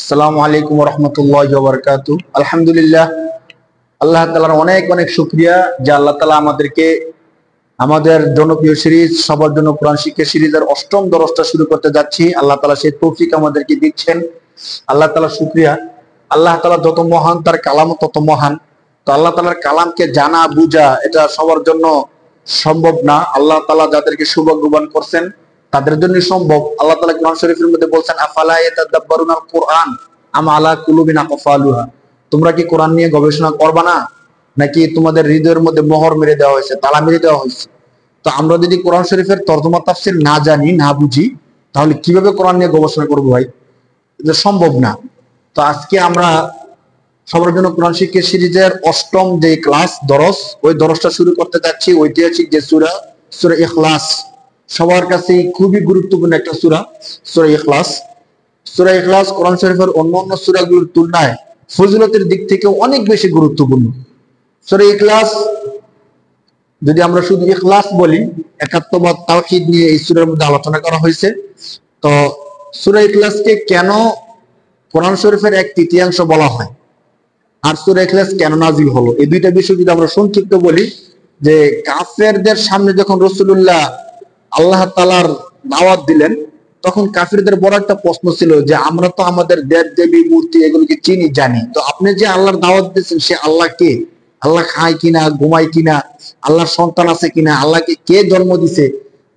আসসালামু আলাইকুম ওয়া রাহমাতুল্লাহি ওয়া বারাকাতুহু। আলহামদুলিল্লাহ, আল্লাহ তাআলার অনেক অনেক শুকরিয়া যে আল্লাহ তাআলা আমাদেরকে আমাদের জনপ্রিয় সিরিজ সবার জন্য কোরআন শিক্ষা সিরিজের অষ্টম দরসটা শুরু করতে যাচ্ছি। আল্লাহ তাআলা সেই তৌফিক আমাদেরকে দিচ্ছেন। আল্লাহ তাআলা শুকরিয়া। আল্লাহ তাআলা যত মহান, তার কালামও তত মহান। তো আল্লাহ তাআলার কালামকে জানা বুঝা এটা সবার জন্য সম্ভব না। আল্লাহ তাআলা যাদেরকে সৌভাগ্যবান করছেন তাদের জন্য সম্ভব। আল্লাহ তাআলা কোরআন শরীফের মধ্যে বলছেন, আফালা ইয়াতাদাব্বারুনাল কুরআন আম আলা কুলুবিন আকফালুহা। তোমরা কি কোরআন নিয়ে গবেষণা করবা না, নাকি তোমাদের হৃদয়ের মধ্যে মোহর মেরে দেওয়া হয়েছে, তালা মেরে দেওয়া হয়েছে? তো আমরা যদি কোরআন শরীফের তর্জমা তাফসীর না জানি, না বুঝি, তাহলে কিভাবে কোরআন নিয়ে গবেষণা করবো ভাই? এটা সম্ভব না। তো আজকে আমরা সবার জন্য কোরআন শিক্ষা সিরিজের অষ্টম যে ক্লাস দরস, ওই দরসটা শুরু করতে যাচ্ছি। ঐতিহাসিক যে সূরা, সূরা ইখলাস, সবার কাছে খুবই গুরুত্বপূর্ণ একটা সূরা, সূরা ইখলাস। সূরা ইখলাস কোরআন শরীফের অন্যান্য সূরাগুলোর তুলনায় ফজিলতের দিক থেকে অনেক বেশি গুরুত্বপূর্ণ। সূরা ইখলাস, যদি আমরা শুধু ইখলাস বলি, একাত্মবাদ তাওহীদ নিয়ে এই সূরার মধ্যে আলোচনা করা হয়েছে। তো সূরা ইখলাসকে কেন কোরআন শরীফের এক তৃতীয়াংশ বলা হয়, আর সূরা ইখলাস কেন নাজিল হলো, এই দুইটা বিষয় যদি আমরা সংক্ষিপ্ত বলি, যে কাফেরদের সামনে যখন রাসূলুল্লাহ আল্লাহ তাআলার দাওয়াত দিলেন, তখন কাফিরদের বড় একটা প্রশ্ন ছিল যে আমরা তো আমাদের দেব দেবী মূর্তি এগুলোকে চিনি জানি, তো আপনি যে আল্লাহর দাওয়াত দিচ্ছেন সে আল্লাহ কে? আল্লাহ খায় কিনা, ঘুমায় কিনা, আল্লাহর সন্তান আছে কিনা, আল্লাহকে কে জন্ম দিছে?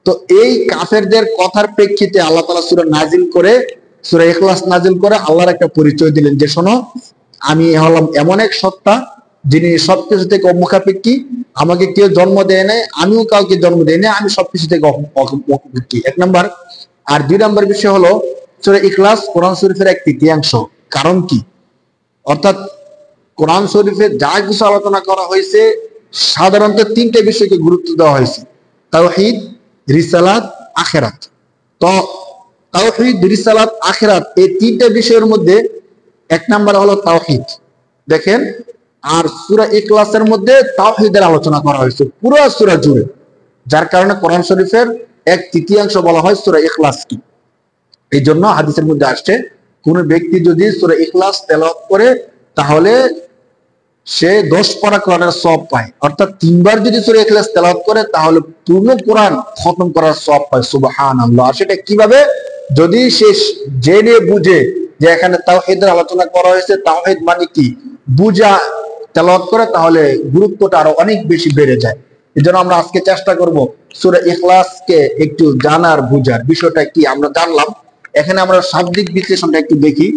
তো এই কাফেরদের কথার প্রেক্ষিতে আল্লাহ তাআলা সূরা নাজিল করে, সূরা ইখলাস নাজিল করে আল্লাহর একটা পরিচয় দিলেন যে শোনো, আমি হলাম এমন এক সত্তা যিনি সবকিছু থেকে অমুখাপেক্ষী। আমাকে কেউ জন্ম দেয় নাই, আমিও কাউকে জন্ম দেই না, আমি সবকিছু থেকে অমুখাপেক্ষী, এক নাম্বার। আর দুই নাম্বার বিষয় হলো, সূরা ইখলাস কোরআন শরীফের এক তৃতীয়াংশ। কারণ কি? অর্থাৎ কোরআন শরীফে যা কিছু আলোচনা করা হয়েছে, সাধারণত তিনটে বিষয়কে গুরুত্ব দেওয়া হয়েছে: তাওহীদ, রিসালাত, আখিরাত। তো তাওহীদ, রিসালাত, আখিরাত এই তিনটে বিষয়ের মধ্যে এক নাম্বার হলো তাওহীদ, দেখেন। আর সূরা ইখলাসের মধ্যে তাওহীদের আলোচনা করা হয়েছে পুরো সূরা জুড়ে, যার কারণে কোরআন শরীফের এক তৃতীয়াংশ বলা হয় সূরা ইখলাসকে। এই জন্য হাদিসের মধ্যে আসছে, কোন ব্যক্তি যদি সূরা ইখলাস তেলাওয়াত করে তাহলে সে 10 পারা কোরআনের সওয়াব পায়। অর্থাৎ 3 বার যদি সূরা ইখলাস তেলাওয়াত করে তাহলে পূর্ণ কোরআন খতম করার সওয়াব পায়। সুবহানাল্লাহ। আর সেটা কিভাবে? যদি সে জেনে বুঝে যে এখানে তাওহীদের আলোচনা করা হয়েছে, তাওহীদ মানে কি বুঝা তেলাওয়াত করে, তাহলে গুরুত্বটা আরো অনেক বেশি বেড়ে যায়। এজন্য আমরা আজকে চেষ্টা করব সূরা ইখলাসকে একটু জানার, বুঝার। বিষয়টা কি আমরা জানলাম, এখানে আমরা শাব্দিক বিশ্লেষণটা একটু দেখি।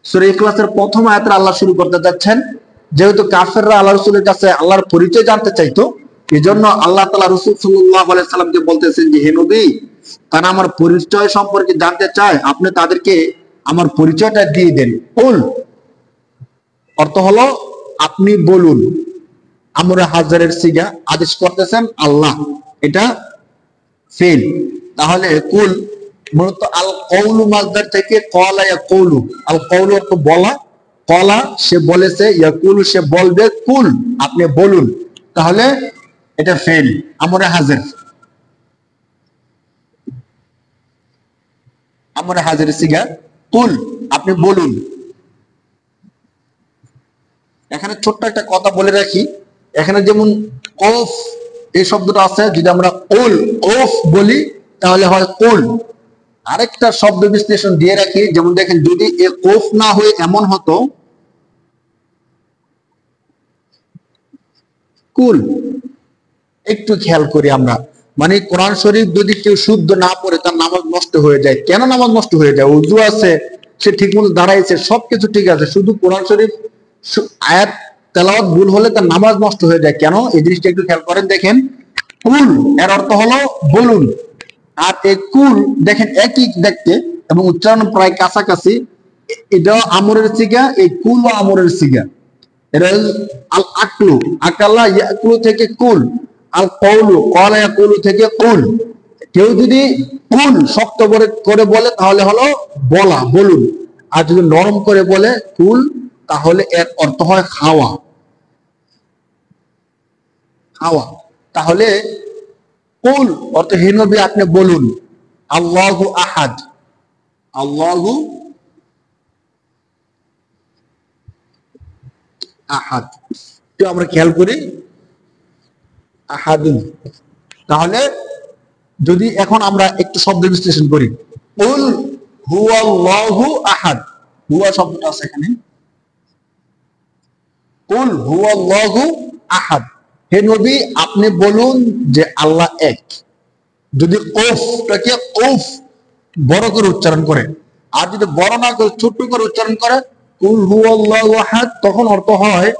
সূরা ইখলাসের প্রথম আয়াতে আল্লাহ শুরু করতে যাচ্ছেন, যেহেতু কাফেররা আল্লাহ রাসূলের কাছে আল্লাহর পরিচয় জানতে চাইতো, এজন্য আল্লাহ তাআলা রাসূল সাল্লাল্লাহু আলাইহি সাল্লামকে বলতেছেন যে হে নবী, তারা আমার পরিচয় সম্পর্কে জানতে চায়, আপনি তাদেরকে আমার পরিচয়টা দিয়ে দেন। কুল অর্থ হলো আপনি বলুন। আমরে হাজারের সিগা, আদেশ করতেছেন আল্লাহ, এটা ফেল। তাহলে কুল মূলত আল কওলু মাসদার থেকে ক্বালা ইয়াকুলু। আল কওলু অর্থ বলা, ক্বালা সে বলেছে, ইয়াকুলু সে বলবে, কুল আপনি বলুন। তাহলে এটা ফেল, আমরে হাজির, আমরে হাজির সিগা কুল আপনি বলুন। এখানে ছোট্ট একটা কথা বলে রাখি, এখানে যেমন কফ এই শব্দটা আছে, যদি আমরা কুল কফ বলি তাহলে হয় কুল। আরেকটা শব্দ বিশ্লেষণ দিয়ে রাখি, যেমন দেখেন যদি এ কফ না হয়ে এমন হতো কুল, একটু খেয়াল করি আমরা। মানে কোরআন শরীফ যদি কেউ শুদ্ধ না পড়ে তার নামাজ নষ্ট হয়ে যায়। কেন নামাজ নষ্ট হয়ে যায়? উযু আছে, সে ঠিক মতো দাঁড়াইছে, সবকিছু ঠিক আছে, শুধু কোরআন শরীফ আয়াত তেলাওয়াত ভুল হলে তার নামাজ নষ্ট হয়ে যায়। কেন? এই জিনিসটা একটু খেয়াল করেন। দেখেন কুল এর অর্থ হলো বলুন, আর এই কুল দেখেন একই দেখতে এবং উচ্চারণ প্রায় কাছাকাছি। এটা আমরের সিগা, এই কুল ও আমরের সিগা। এটা আল আকলু, আকালা ইয়াকুলু থেকে কুল, আল কওলু ক্বালা ইয়াকুলু থেকে কুল। কেউ যদি কুল শক্ত করে বলে তাহলে হলো বলা, বলুন। আর যদি নরম করে বলে কুল, তাহলে এর অর্থ হয় খাওয়া, খাওয়া। তাহলে কুল অর্থ হে নবী আপনি বলুন, আল্লাহু আহাদ, আল্লাহু আহাদ। তো আমরা খেয়াল করি আহাদুন। তাহলে যদি এখন আমরা একটু শব্দ বিশ্লেষণ করি, কুল হুয়াল্লাহু আহাদ, হুয়া শব্দটা আছে এখানে, কুল হুয়াল্লাহু আহাদ, হে নবী আপনি বলুন যে আল্লাহ এক। যদি ওফটাকে ওফ বড় করে উচ্চারণ করে, আর যদি বড় না করে ছোট্ট করে উচ্চারণ করে কুল হুয়াল্লাহু আহাদ, তখন অর্থ হয়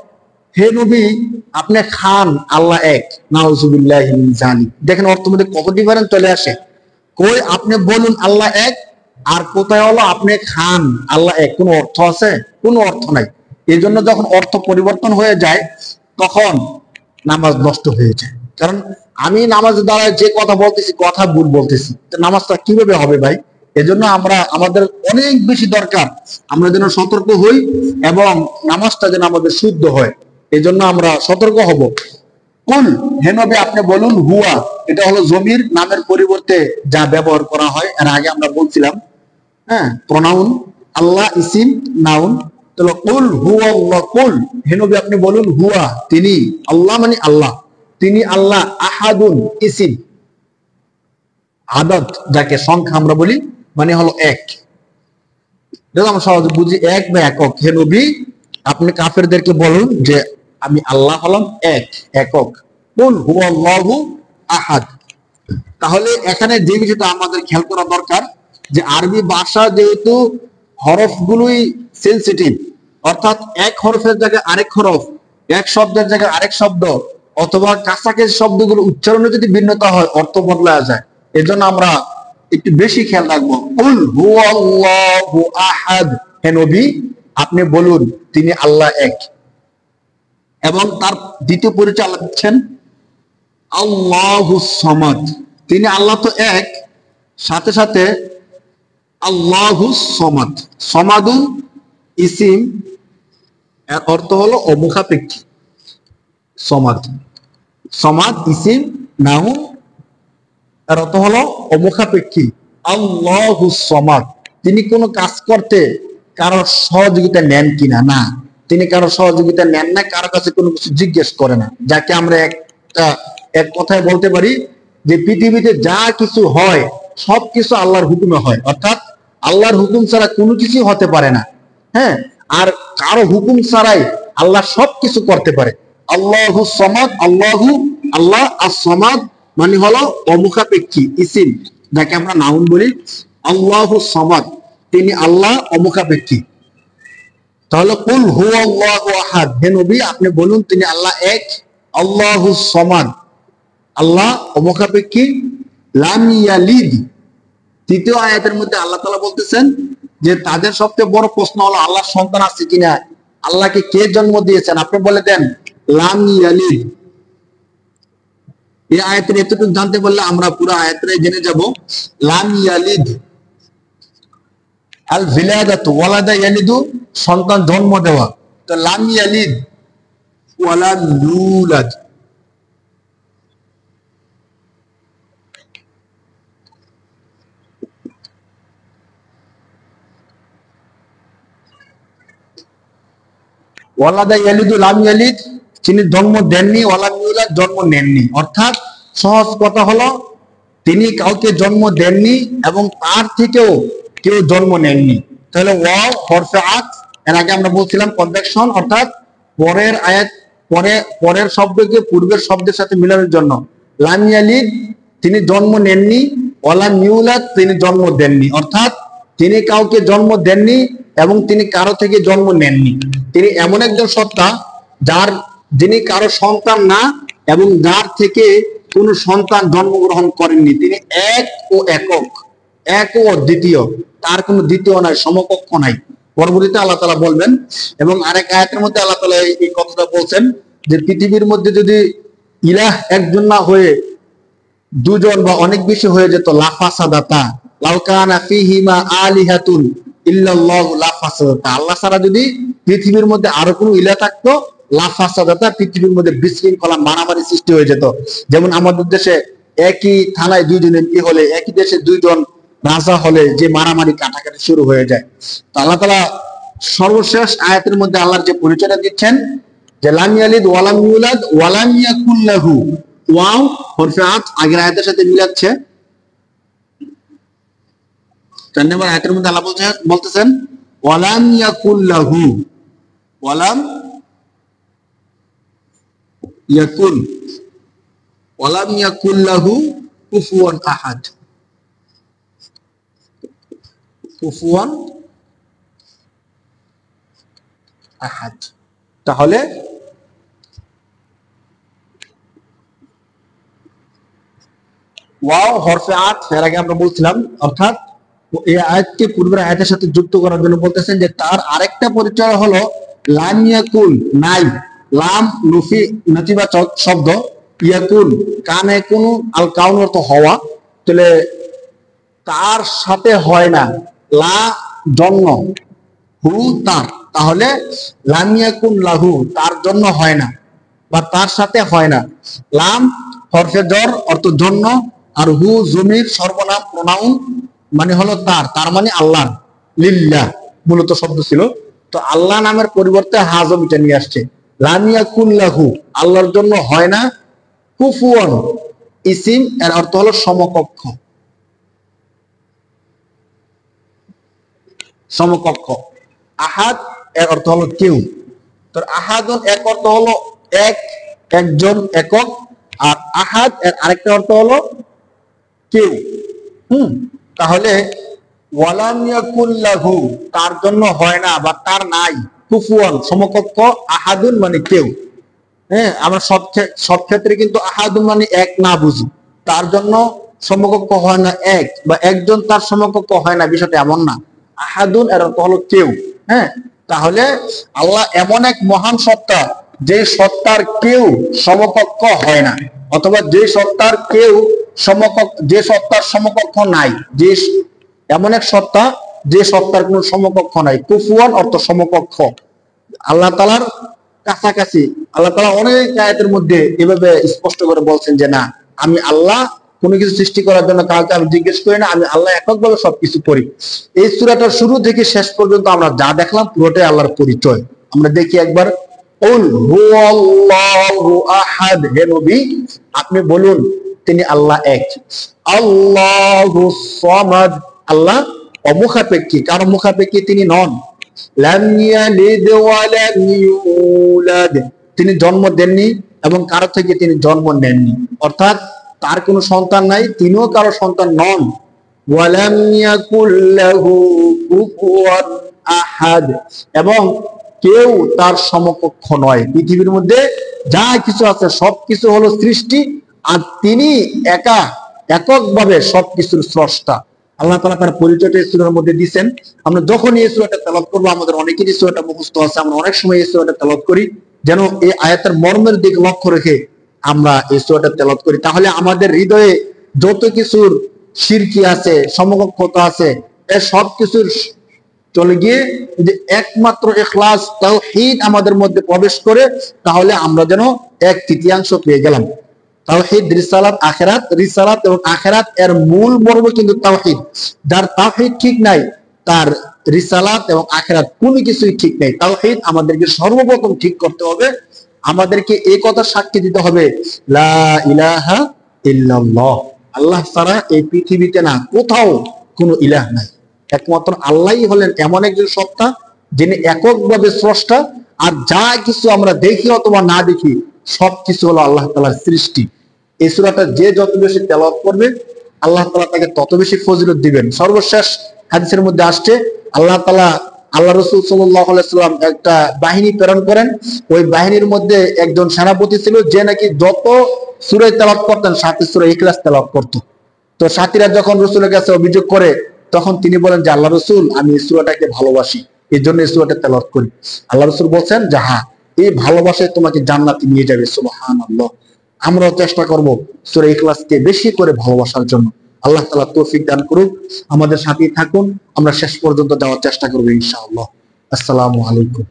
হে নবী আপনি খান আল্লাহ এক। নাউজুবিল্লাহি মিন যালিক। দেখেন অর্থের মধ্যে কত ডিফারেন্স চলে আসে। কই আপনি বলুন আল্লাহ এক, আর কোথায় হলো আপনি খান আল্লাহ এক। কোনো অর্থ আছে? কোনো অর্থ নাই। এই জন্য যখন অর্থ পরিবর্তন হয়ে যায় তখন নামাজ নষ্ট হয়ে যায়। কারণ আমি নামাজের দ্বারা যে কথা বলতেছি কথা ভুল বলতেছি, নামাজটা কিভাবে হবে ভাই? এজন্য আমরা আমাদের অনেক বেশি দরকার আমরা যেন সতর্ক হই এবং নামাজটা যেন আমাদের শুদ্ধ হয়। এই জন্য আমরা সতর্ক হব। কুল হে নবী আপনি বলুন, হুয়া এটা হলো জমির নামের পরিবর্তে যা ব্যবহার করা হয়, এর আগে আমরা বলছিলাম, হ্যাঁ, প্রোনাউন, আল্লাহ ইসিম নাউন। তাহলে কুল হুয়া আল্লাহ, কুল হে নবী আপনি বলুন, হুয়া তিনি, আল্লাহ মানে আল্লাহ, তিনি আল্লাহ, আহাদুন ইসিম, আদত যাকে সংখ্যা আমরা বলি মানে হলো এক। আমরা সহজে বুঝি এক বা একক। হে নবী আপনি কাফেরদেরকে বলুন যে আমি আল্লাহ হলাম এক, একক। কুল হুয়াল্লাহু আহাদ। তাহলে এখানে যে বিষয়টা আমাদের খেয়াল করা দরকার যে আরবি ভাষা যেহেতু হরফগুলোই সেন্সিটিভ, অর্থাৎ এক হরফের জায়গায় আরেক হরফ, এক শব্দের জায়গায় আরেক শব্দ, অথবা কাছাকাছি শব্দগুলো উচ্চারণে যদি ভিন্নতা হয় অর্থ বদলা যায়। এজন্য আমরা একটু বেশি খেয়াল রাখবো। কুল হুয়াল্লাহু আহাদ, হে নবী আপনি বলুন তিনি আল্লাহ এক। এবং তার দ্বিতীয় পরিচয় আল্লাহ দিচ্ছেন আল্লাহুস সামাদ, তিনি আল্লাহ তো এক, সাথে সাথে আল্লাহুস সামাদ। সামাদুন ইসিম, এর অর্থ হলো অমুখাপেক্ষী। সমাদ, সমাদ ইসিম নাউন, এর অর্থ হলো অমুখাপেক্ষী। আল্লাহুস সামাদ, তিনি কোনো কাজ করতে কারোর সহযোগিতা নেন কিনা? না, তিনি কারো সহযোগিতা নেন না, কারো কাছে কোনো কিছু জিজ্ঞেস করে না। যাকে আমরা এক কথায় বলতে পারি যে পৃথিবীতে যা কিছু হয় সবকিছু আল্লাহর হুকুমে হয়, অর্থাৎ আল্লাহর হুকুম ছাড়া কোনো কিছু হতে পারে না। হ্যাঁ, আর কারো হুকুম ছাড়াই আল্লাহ সবকিছু করতে পারে। আল্লাহু সামাদ, আল্লাহু আল্লাহ as-সামাদ মানে হলো অমুখাপেক্ষী ইসিম, যাকে আমরা নাউন বলি। আল্লাহু সামাদ, তিনি আল্লাহ অমুখাপেক্ষী। তাহলে কুল হুয়াল্লাহু আহাদ, হে নবী আপনি বলুন তিনি আল্লাহ এক। আল্লাহু সামাদ, আল্লাহ অমুখাপেক্ষী। লাম ইয়ালিদ, তৃতীয় আয়াতের মধ্যে আল্লাহ তাআলা বলতেছেন যে তাদের সবচেয়ে বড় প্রশ্ন হলো আল্লাহর সন্তান আছে কিনা, আল্লাহকে কে জন্ম দিয়েছেন, আপনি বলে দেন লাম ইয়ালিদ। এই আয়াতের এতটুকু জানতে পারলে আমরা পুরো আয়াতটাই জেনে যাব। লাম ইয়ালিদ, আল ভিলাদাতু ওয়ালাদা ইয়ালিদু, সন্তান জন্ম দেওয়া। তো লাম ইয়ালিদ ওয়ালাম ইউলাদ, ওয়ালাদা ইয়ালিদু লাম ইয়ালিদ, তিনি জন্ম দেননি, ওয়ালাম ইউলাদ জন্ম নেননি। অর্থাৎ সহজ কথা হলো তিনি কাউকে জন্ম দেননি এবং তার থেকেও কেউ জন্ম নেননি। তাহলে ওয়াও হরফে আত, এর আগে আমরা বলছিলাম কনভেকশন, অর্থাৎ পরের আয়াত পরের শব্দকে পূর্বের শব্দের সাথে মিলানোর জন্য। লাম ইয়ালিদ তিনি জন্ম নেননি, ওয়ালাম ইউলাদ তিনি জন্ম দেননি। অর্থাৎ তিনি কাউকে জন্ম দেননি এবং তিনি কারো থেকে জন্ম নেননি। তিনি এমন একজন সত্তা যার যিনি কারো সন্তান না এবং যার থেকে কোন সন্তান জন্মগ্রহণ করেননি। তিনি এক ও একক, এক ও দ্বিতীয়, তার কোনো দ্বিতীয় নাই, সমকক্ষ নাই। পরবর্তীতে আল্লাহ তাআলা বলবেন। এবং আরেক আয়াতের মধ্যে আল্লাহ তাআলা এই কথাটা বলছেন যে পৃথিবীর মধ্যে যদি ইলাহ একজন না হয়ে দুজন বা অনেক বেশি হয়ে যেত, লাফাসাদাতা, লাউ কানা ফীহিমা আলিহাতুন ইল্লাল্লাহু লাফাসাদাতা, আল্লাহ ছাড়া যদি পৃথিবীর মধ্যে আরো কোনো ইলাহ থাকতো, লাফাসাদাতা, পৃথিবীর মধ্যে বিশৃঙ্খলা মারামারি সৃষ্টি হয়ে যেত। যেমন আমাদের দেশে একই থানায় দুইজন এমপি হলে, একই দেশে দুইজন রাজা হলে যে মারামারি কাটাকাটি শুরু হয়ে যায়। তো আল্লাহ তাআলা সর্বশেষ আয়াতের মধ্যে আল্লাহর যে পরিচয়টা দিচ্ছেন যে লাম ইয়ালিদ ওয়ালাম ইউলাদ ওয়ালাম ইয়াকুল লাহু, ওয়াও হরফে আতফ আগের আয়াতের সাথে মিলাচ্ছে। 4 নম্বর আয়াতের মধ্যে আল্লাহ বলতেছেন ওয়ালাম ইয়াকুল লাহু, ওয়ালাম ইয়াকুল, ওয়ালাম ইয়াকুল লাহু কুফুয়ান আহাদ, কুফুয়ান আহাদ। তাহলে ওয়াও হরফে আতফ এর আগে আমরা বলছিলাম, অর্থাৎ এই আয়াতকে পূর্বের আয়াতের সাথে যুক্ত করার জন্য বলতেছেন যে তার আরেকটা পরিচয় হলো লাম ইয়াকুল, নাই, লাম লুফি নতিবাচক শব্দ, ইয়াকুল কানে কোন, আল কাউন অর্থ হওয়া, তাহলে তার সাথে হয় না, লা জন্য, হু তার, তাহলে লাম ইয়াকুন লাহু তার জন্য হয় না বা তার সাথে হয় না। লাম হরফে জর অর্থ জন্য, আর হু জমির সর্বনাম প্রোনাউন মানে হলো তার, তার মানে আল্লাহ, লিল্লাহ মূলত শব্দ ছিল। তো আল্লাহ নামের পরিবর্তে হা জমিটা নিয়ে আসছে, লাম ইয়াকুন লাহু আল্লাহর জন্য হয় না, কুফুয়ান ইসিম এর অর্থ হলো সমকক্ষ, সমকক্ষ। আহাদ এর অর্থ হলো কেউ। তো আহাদুন এক অর্থ হলো এক, একজন, একক, আর আহাদ এর আরেকটা অর্থ হলো কেউ। তাহলে ওয়ালাম ইয়াকুল লাহু তার জন্য হয় না বা তার নাই, কুফুয়ান সমকক্ষ, আহাদুন মানে কেউ। হ্যাঁ, আমরা সব ক্ষেত্রে কিন্তু আহাদুন মানে এক না বুঝি, তার জন্য সমকক্ষ হয় না এক, বা একজন তার সমকক্ষ হয় না, বিষয়টা এমন না। আহাদুন এর অর্থ হলো কেউ। হ্যাঁ, তাহলে আল্লাহ এমন এক মহান সত্তা যে সত্তার কেউ সমকক্ষ হয় না, অথবা যে সত্তার কেউ সমকক্ষ, যে সত্তার সমকক্ষ নাই, যে এমন এক সত্তা যে সত্তার কোন সমকক্ষ নাই। কুফুয়ান অর্থ সমকক্ষ, আল্লাহ তাআলার কাছাকাছি। আল্লাহ তাআলা অনেক আয়াতের মধ্যে এভাবে স্পষ্ট করে বলছেন যে না, আমি আল্লাহ কোনো কিছু সৃষ্টি করার জন্য কাউকে আমি জিজ্ঞেস করি না, আমি আল্লাহ এককভাবে সবকিছু করি। এই সূরাটার শুরু থেকে শেষ পর্যন্ত আমরা যা দেখলাম পুরোটাই আল্লাহর পরিচয়। আমরা দেখি একবার, কুল হুয়াল্লাহু আহাদ, হে নবী আপনি বলুন তিনি আল্লাহ এক। আল্লাহুস সামাদ, আল্লাহ অমুখাপেক্ষী, কারো মুখাপেক্ষী তিনি নন। লাম ইয়ালিদ ওয়া লাম ইউলাদ, তিনি জন্ম দেননি এবং কারো থেকে তিনি জন্ম নেননি, অর্থাৎ তার কোনো সন্তান নাই, তিনিও কারো সন্তান নন। ওয়া লাম ইয়াকুল লাহু কুফুয়ান আহাদ, এবং কেউ তার সমকক্ষ নয়। পৃথিবীর মধ্যে যা কিছু আছে সবকিছু হলো সৃষ্টি, আর তিনি একা এককভাবে সবকিছুর স্রষ্টা। আল্লাহ তাআলা তার পরিচয়টা এই সূরার মধ্যে দিবেন। আমরা যখন এই সূরাটা তেলাওয়াত করব, আমাদের অনেকেরই সূরাটা মুখস্থ আছে, আমরা অনেক সময় এই সূরাটা তেলাওয়াত করি, যেন এই আয়াতের মর্মের দিকে লক্ষ্য রেখে আমরা এই সূরাটা তেলাওয়াত করি। তাহলে আমাদের হৃদয়ে যত কিছুর শিরকি আছে, সমকক্ষতা আছে, এর সব কিছুর চলে গিয়ে যে একমাত্র ইখলাস তাওহীদ আমাদের মধ্যে প্রবেশ করে, তাহলে আমরা যেন 1/3 পেয়ে গেলাম। তাওহীদ, রিসালাত, আখিরাত, রিসালাত এবং আখিরাত এর মূল মর্ম কিন্তু তাওহীদ। যার তাওহীদ ঠিক নাই, তার রিসালাত এবং আখিরাত কোনো কিছুই ঠিক নেই। তাওহীদ আমাদেরকে সর্বপ্রথম ঠিক করতে হবে। আমাদেরকে এই কথা সাক্ষী দিতে হবে, লা ইলাহা ইল্লাল্লাহ, আল্লাহ ছাড়া এই পৃথিবীতে না কোথাও কোনো ইলাহ নাই। একমাত্র আল্লাহই হলেন এমন একজন সত্তা যিনি এককভাবে স্রষ্টা, আর যা কিছু আমরা দেখি অথবা না দেখি সবকিছু হলো আল্লাহ তাআলার সৃষ্টি। এই সূরাটা যে যত বেশি তেলাওয়াত করবে, আল্লাহ তাআলা তাকে তত বেশি ফজিলত দিবেন। সর্বশেষ হাদিসের মধ্যে আসছে, আল্লাহ তাআলা, আল্লাহ রাসূল সাল্লাল্লাহু আলাইহি সাল্লাম একটা বাহিনী প্রেরণ করেন। ওই বাহিনীর মধ্যে একজন সেনাপতি ছিল যে নাকি যত সূরা তেলাওয়াত করতেন সাথে সূরা ইখলাস তেলাওয়াত করত। তো সাথীরা যখন রাসূলের কাছে অভিযোগ করে, তখন তিনি বলেন যে আল্লাহ রাসূল, আমি এই সূরাটাকে ভালোবাসি, এই জন্য এই সূরাটা তেলাওয়াত করি। আল্লাহ রাসূল বলেন যে হ্যাঁ, এই ভালোবাসায় তোমাকে জান্নাতে নিয়ে যাবে। সুবহানাল্লাহ। আমরাও চেষ্টা করব সূরা ইখলাসকে বেশি করে ভালোবাসার জন্য। আল্লাহ তাআলা তৌফিক দান করুক। আমাদের সাথেই থাকুন, আমরা শেষ পর্যন্ত যাওয়ার চেষ্টা করব ইনশাআল্লাহ। আসসালামু আলাইকুম।